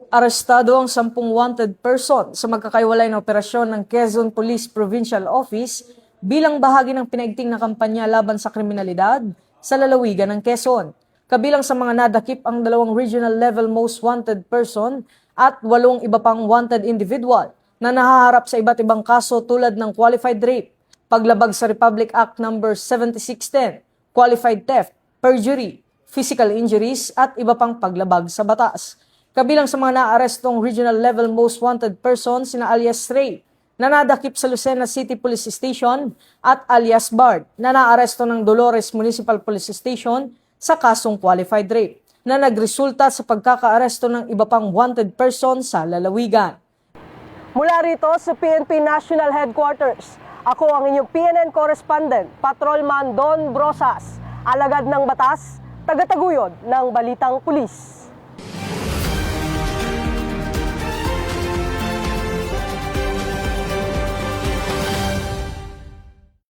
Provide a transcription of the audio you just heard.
Arestado ang 10 wanted person sa magkakaiwalay na operasyon ng Quezon Police Provincial Office bilang bahagi ng pinaigting na kampanya laban sa kriminalidad sa lalawigan ng Quezon. Kabilang sa mga nadakip ang 2 regional level most wanted person at 8 iba pang wanted individual na nahaharap sa iba't ibang kaso tulad ng qualified rape, paglabag sa Republic Act No. 7610, qualified theft, perjury, physical injuries at iba pang paglabag sa batas. Kabilang sa mga naarestong regional level most wanted person sina alias Ray na nadakip sa Lucena City Police Station at alias Bard na naaresto ng Dolores Municipal Police Station sa kasong qualified rape na nagresulta sa pagkakaaresto ng iba pang wanted person sa lalawigan. Mula rito sa PNP National Headquarters, ako ang inyong PNN correspondent, Patrolman Don Brosas, alagad ng batas, tagataguyod ng Balitang Pulis.